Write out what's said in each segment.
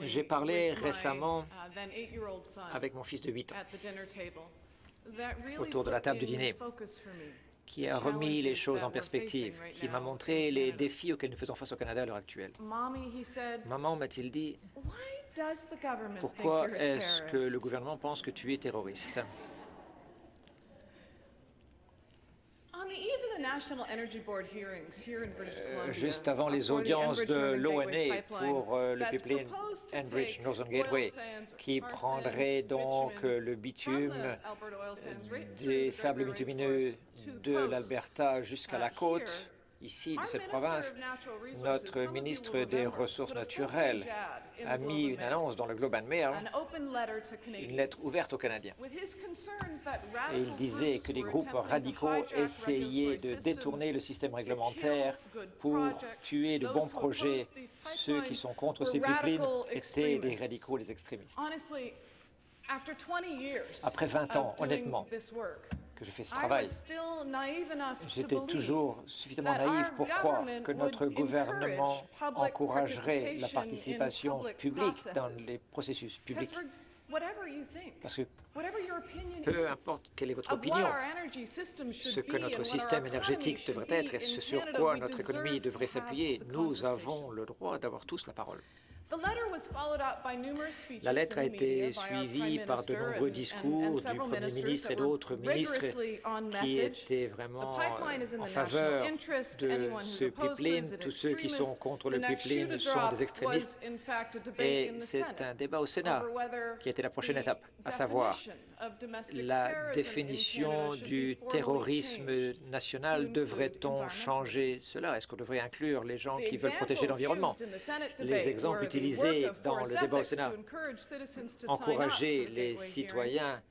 J'ai parlé récemment avec mon fils de 8 ans autour de la table du dîner, qui a remis les choses en perspective, qui m'a montré les défis auxquels nous faisons face au Canada à l'heure actuelle. Maman, m'a-t-il dit, pourquoi est-ce que le gouvernement pense que tu es terroriste? Juste avant les audiences de l'ONA pour le pipeline Enbridge Northern Gateway, qui prendrait donc le bitume des sables bitumineux de l'Alberta jusqu'à la côte, ici, de cette province, notre ministre des Ressources naturelles a mis une annonce dans le Globe and Mail, une lettre ouverte aux Canadiens. Et il disait que les groupes radicaux essayaient de détourner le système réglementaire pour tuer de bons projets. Ceux qui sont contre ces pipelines étaient des radicaux, des extrémistes. Après 20 ans, honnêtement, que je fais ce travail, j'étais toujours suffisamment naïf pour croire que notre gouvernement encouragerait la participation publique dans les processus publics. Parce que peu importe quelle est votre opinion, ce que notre système énergétique devrait être et ce sur quoi notre économie devrait s'appuyer, nous avons le droit d'avoir tous la parole. La lettre a été suivie par de nombreux discours du Premier ministre et d'autres ministres qui étaient vraiment en faveur de ce pipeline. Tous ceux qui sont contre le pipeline sont des extrémistes. Et c'est un débat au Sénat qui était la prochaine étape, à savoir la définition du terrorisme national. Devrait-on changer cela? Est-ce qu'on devrait inclure les gens qui veulent protéger l'environnement? Les exemples utilisés dans le débat au Sénat, encourager les citoyens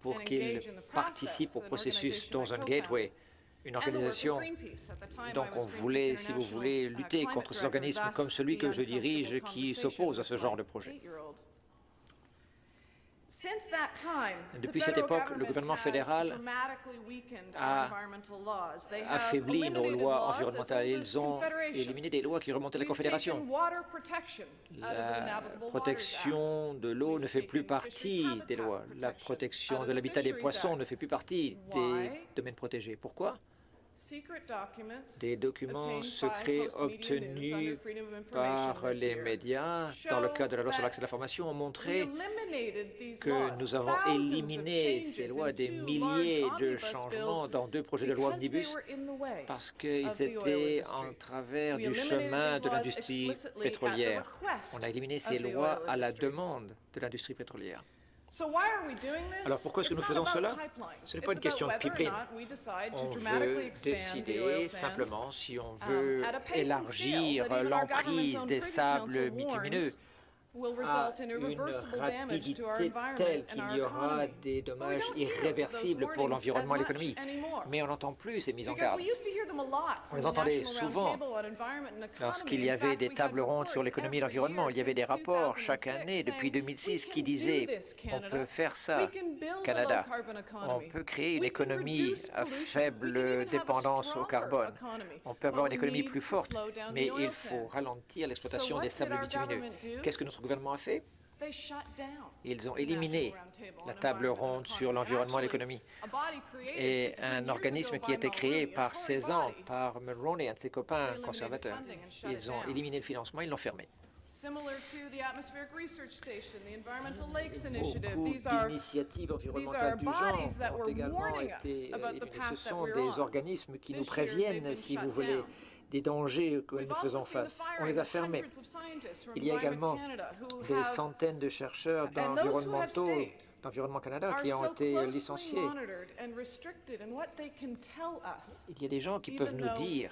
pour qu'ils participent au processus dans un gateway, une organisation. Donc on voulait, si vous voulez, lutter contre ces organismes comme celui que je dirige qui s'oppose à ce genre de projet. Depuis cette époque, le gouvernement fédéral a affaibli nos lois environnementales. Ils ont éliminé des lois qui remontaient à la Confédération. La protection de l'eau ne fait plus partie des lois. La protection de l'habitat des poissons ne fait plus partie des domaines protégés. Pourquoi? Des documents secrets obtenus par les médias dans le cadre de la loi sur l'accès à l'information ont montré que nous avons éliminé ces lois, des milliers de changements dans 2 projets de loi omnibus parce qu'ils étaient en travers du chemin de l'industrie pétrolière. On a éliminé ces lois à la demande de l'industrie pétrolière. Alors pourquoi est-ce que nous faisons cela? Ce n'est pas une question de pipeline. On veut décider simplement si on veut élargir l'emprise des sables bitumineux à une rapidité telle qu'il y aura des dommages irréversibles pour l'environnement et l'économie. Mais on n'entend plus ces mises en garde. On les entendait souvent lorsqu'il y avait des tables rondes sur l'économie et l'environnement. Il y avait des rapports chaque année depuis 2006 qui disaient « On peut faire ça, Canada. On peut créer une économie à faible dépendance au carbone. On peut avoir une économie plus forte, mais il faut ralentir l'exploitation des sables bitumineux. » Qu'est-ce que notre gouvernement a fait? Ils ont éliminé la table ronde sur l'environnement et l'économie. Et un organisme qui a été créé par 16 ans par Mulroney et un de ses copains conservateurs. Ils ont éliminé le financement, ils l'ont fermé. Beaucoup d'initiatives environnementales du genre ont également été éliminées. Ce sont des organismes qui nous préviennent, si vous voulez, des dangers que nous faisons face. On les a fermés. Il y a également des centaines de chercheurs d'Environnement Canada qui ont été licenciés. Il y a des gens qui peuvent nous dire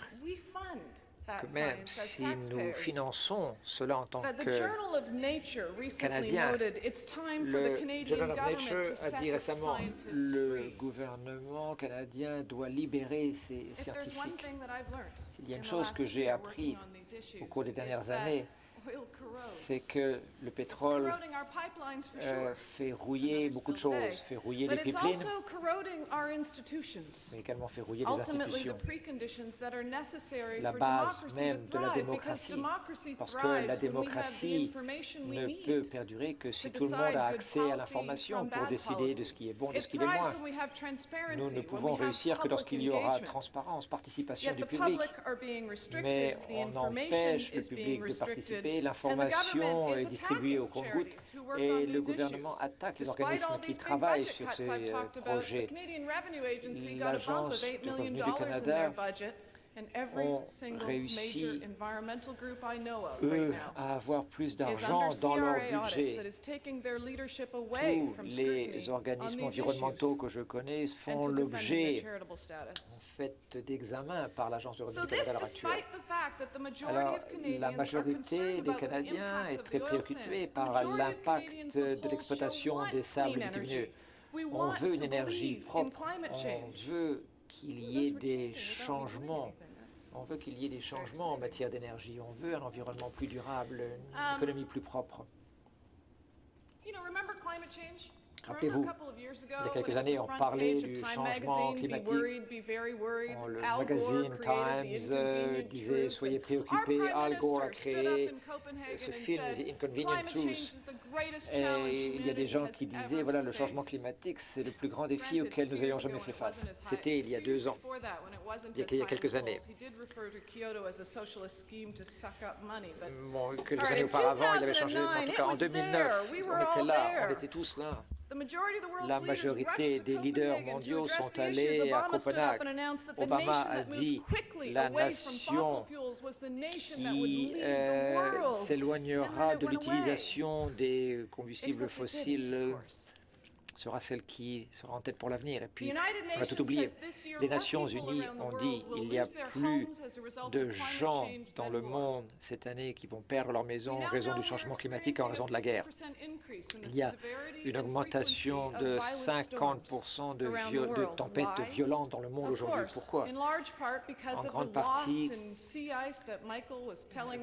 que même si nous finançons cela en tant que Canadiens, le Journal of Nature a dit récemment que le gouvernement canadien doit libérer ses scientifiques. Il y a une chose que j'ai apprise au cours des dernières années, c'est que le pétrole fait rouiller beaucoup de choses, fait rouiller les pipelines, mais également fait rouiller les institutions, la base même de la démocratie, parce que la démocratie ne peut perdurer que si tout le monde a accès à l'information pour décider de ce qui est bon, de ce qui est moins. Nous ne pouvons réussir que lorsqu'il y aura transparence, participation du public, mais on empêche le public de participer, l'information est distribuée au compte-gouttes et le gouvernement attaque les organismes qui travaillent sur ces projets. L'Agence de revenus du Canada ont réussi, eux, à avoir plus d'argent dans leur budget. Tous les organismes environnementaux que je connais font l'objet, en fait, d'examens par l'Agence de revenus du Canada à l'heure actuelle. Alors, la majorité des Canadiens est très préoccupée par l'impact de l'exploitation des sables bitumineux. On veut une énergie propre, on veut qu'il y ait des changements. On veut qu'il y ait des changements en matière d'énergie. On veut un environnement plus durable, une économie plus propre. Rappelez-vous, il y a quelques années, on parlait du changement climatique. Le magazine Times disait « Soyez préoccupés ». Al Gore a créé ce film « The Inconvenient Truth ». Et il y a des gens qui disaient « Voilà, le changement climatique, c'est le plus grand défi auquel nous ayons jamais fait face ». C'était il y a 2 ans, il y a quelques années. Bon, quelques années auparavant, il avait changé. En tout cas, en 2009, on était là, on était tous là. La majorité des leaders mondiaux sont allés à Copenhague. Obama a dit la nation qui s'éloignera de l'utilisation des combustibles fossiles sera celle qui sera en tête pour l'avenir. Et puis, on a tout oublié. Les Nations Unies ont dit qu'il n'y a plus de gens dans le monde cette année qui vont perdre leur maison en raison du changement climatique, en raison de la guerre. Il y a une augmentation de 50% de tempêtes violentes dans le monde aujourd'hui. Pourquoi? En grande partie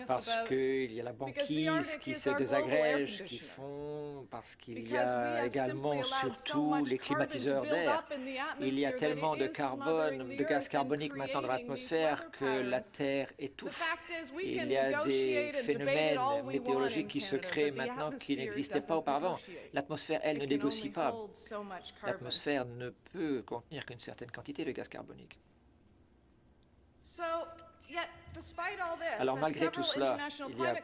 parce qu'il y a la banquise qui se désagrège, qui fond, parce qu'il y a également surtout les climatiseurs d'air. Il y a tellement de carbone, de gaz carbonique maintenant dans l'atmosphère que la Terre étouffe. Il y a des phénomènes météorologiques qui se créent maintenant qui n'existaient pas auparavant. L'atmosphère, elle, ne négocie pas. L'atmosphère ne peut contenir qu'une certaine quantité de gaz carbonique. Alors malgré tout cela, il y a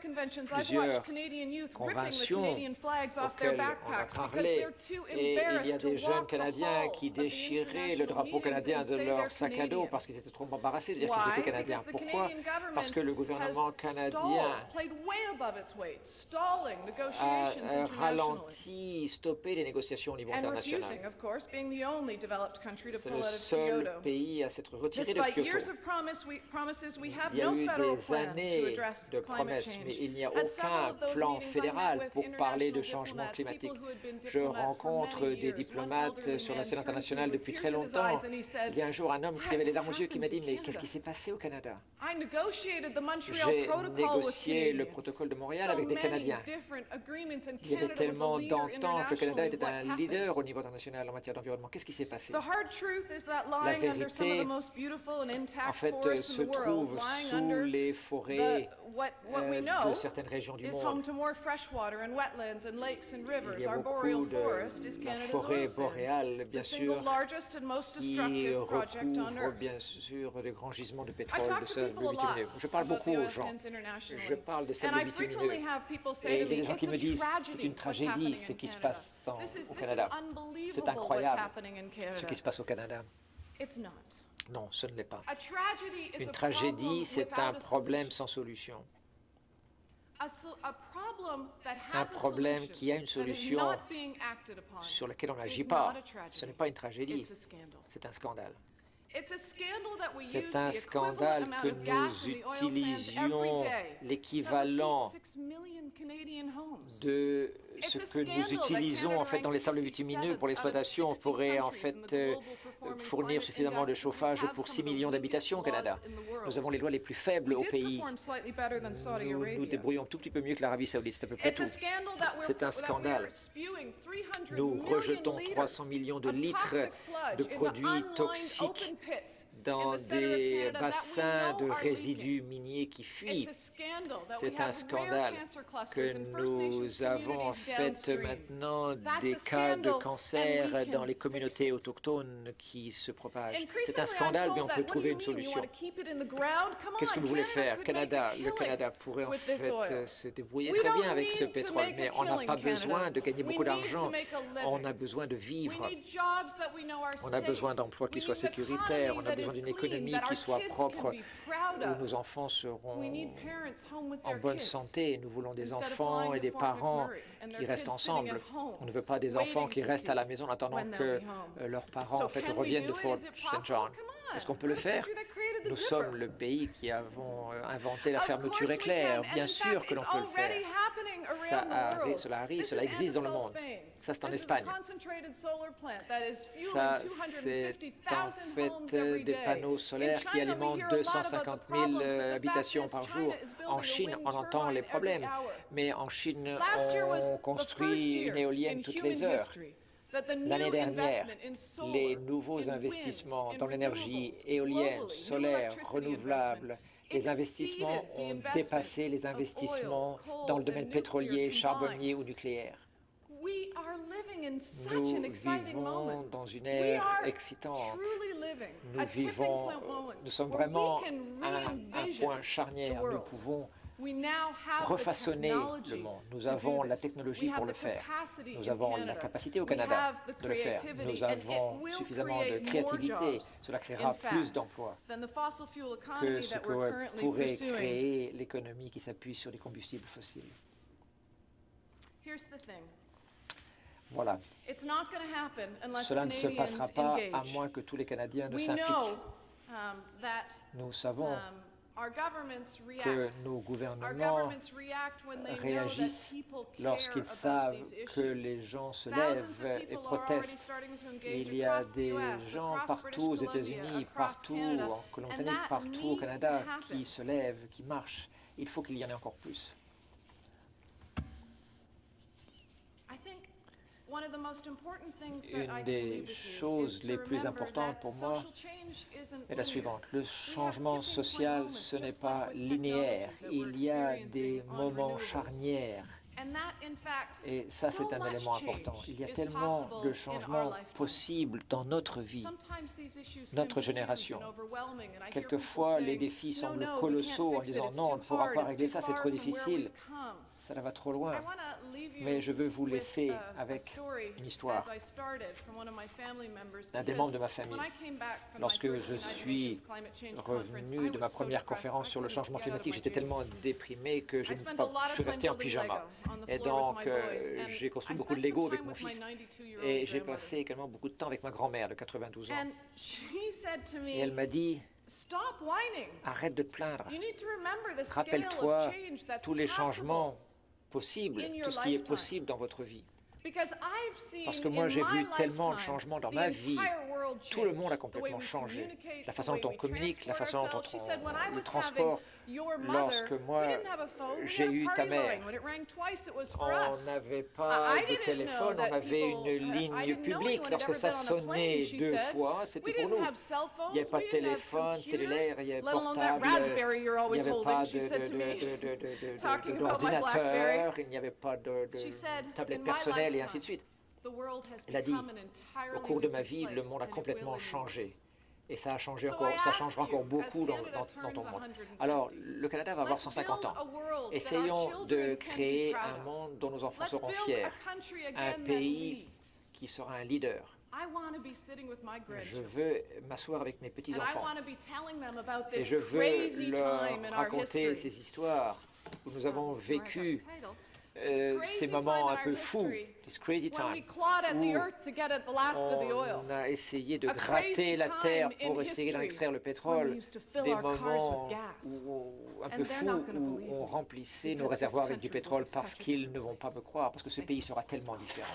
plusieurs conventions auxquelles on a parlé et il y a des jeunes Canadiens qui déchiraient le drapeau canadien de leur sac à dos parce qu'ils étaient trop embarrassés de dire qu'ils étaient Canadiens. Pourquoi? Parce que le gouvernement canadien a ralenti, stoppé les négociations au niveau international. C'est le seul pays à s'être retiré de Kyoto. Il y a eu des années de promesses, mais il n'y a aucun plan fédéral pour parler de changement climatique. Je rencontre des diplomates sur la scène internationale depuis très longtemps. Il y a un jour un homme qui avait les larmes aux yeux qui m'a dit « Mais qu'est-ce qui s'est passé au Canada ?» J'ai négocié le protocole de Montréal avec des Canadiens. Il y avait tellement d'ententes. Le Canada était un leader au niveau international en matière d'environnement. Qu'est-ce qui s'est passé? La vérité, en fait, se trouve sous les forêts de certaines régions du monde. Il y a beaucoup de la forêt boréale, bien sûr, qui recouvre, bien sûr, de grands gisements de pétrole, de sable bitumineux. Je parle beaucoup aux gens. Je parle de sable bitumineux. Et il y a des gens qui me disent c'est une tragédie ce qui se passe au Canada. C'est incroyable ce qui se passe au Canada. Non, ce ne l'est pas. Une tragédie, c'est un problème sans solution. Un problème qui a une solution sur laquelle on n'agit pas. Ce n'est pas une tragédie, c'est un scandale. C'est un scandale que nous utilisions l'équivalent de ce que nous utilisons en fait dans les sables bitumineux pour l'exploitation pourrait en fait fournir suffisamment de chauffage pour 6 millions d'habitations au Canada. Nous avons les lois les plus faibles au pays. Nous nous débrouillons un tout petit peu mieux que l'Arabie Saoudite, c'est à peu près tout. C'est un scandale. Nous rejetons 300 millions de litres de produits toxiques dans des bassins de résidus miniers qui fuient. C'est un scandale que nous avons en fait maintenant des cas de cancer dans les communautés autochtones qui se propagent. C'est un scandale, mais on peut trouver une solution. Qu'est-ce que vous voulez faire, Canada? Le Canada pourrait en fait se débrouiller très bien avec ce pétrole, mais on n'a pas besoin de gagner beaucoup d'argent. On a besoin de vivre. On a besoin d'emplois qui soient sécuritaires. On a besoin d'une économie qui soit propre, où nos enfants seront en bonne santé. Nous voulons des enfants et des parents qui restent ensemble. On ne veut pas des enfants qui restent à la maison en attendant que leurs parents en fait, reviennent de Fort St. John. Est-ce qu'on peut le faire? Nous sommes le pays qui avons inventé la fermeture éclair. Bien sûr que l'on peut le faire. Cela arrive, cela existe dans le monde. Ça, c'est en Espagne. Ça, c'est en fait des panneaux solaires qui alimentent 250 000 habitations par jour. En Chine, on entend les problèmes, mais en Chine, on construit une éolienne toutes les heures. L'année dernière, les nouveaux investissements dans l'énergie éolienne, solaire, renouvelable, les investissements ont dépassé les investissements dans le domaine pétrolier, charbonnier ou nucléaire. Nous vivons dans une ère excitante. Nous sommes vraiment à un point charnière. Nous pouvons refaçonner le monde. Nous avons la technologie pour le faire. Nous avons la capacité au Canada de le faire. Nous avons suffisamment de créativité. Cela créera plus d'emplois que ce que pourrait créer l'économie qui s'appuie sur les combustibles fossiles. Voilà. Cela ne se passera pas à moins que tous les Canadiens ne s'impliquent. Nous savons que nos gouvernements réagissent lorsqu'ils savent que les gens se lèvent et protestent. Il y a des gens partout aux États-Unis, partout en Colombie-Britannique, partout au Canada qui se lèvent, qui marchent. Il faut qu'il y en ait encore plus. Une des choses les plus importantes pour moi est la suivante. Le changement social, ce n'est pas linéaire. Il y a des moments charnières. Et ça, c'est un élément important. Il y a tellement de changements possibles dans notre vie, notre génération. Quelquefois, les défis semblent colossaux en disant « non, on ne pourra pas régler ça, c'est trop difficile, ça va trop loin ». Mais je veux vous laisser avec une histoire d'un des membres de ma famille. Lorsque je suis revenu de ma première conférence sur le changement climatique, j'étais tellement déprimé que je suis resté en pyjama. Et donc, j'ai construit beaucoup de Lego avec mon fils. Et j'ai passé également beaucoup de temps avec ma grand-mère de 92 ans. Et elle m'a dit, arrête de te plaindre. Rappelle-toi tous les changements possibles, tout ce qui est possible dans votre vie. Parce que moi, j'ai vu tellement de changements dans ma vie. Tout le monde a complètement changé. La façon dont on communique, la façon dont on le transport. Lorsque moi, j'ai eu ta mère, on n'avait pas de téléphone, on avait une ligne publique. Lorsque ça sonnait 2 fois, c'était pour nous. Il n'y avait pas de téléphone cellulaire, il n'y avait portable, il n'y avait pas d'ordinateur, il n'y avait pas de tablette personnelle et ainsi de suite. Elle a dit, au cours de ma vie, le monde a complètement changé. Et ça a changé encore, ça changera encore beaucoup dans ton monde. Alors, le Canada va avoir 150 ans. Essayons de créer un monde dont nos enfants seront fiers. Un pays qui sera un leader. Je veux m'asseoir avec mes petits-enfants. Et je veux leur raconter ces histoires où nous avons vécu ces moments un peu fous, this crazy time, où on a essayé de gratter la terre pour essayer d'en extraire le pétrole, des moments un peu fous où on remplissait nos réservoirs avec du pétrole parce qu'ils ne vont pas me croire, parce que ce pays sera tellement différent.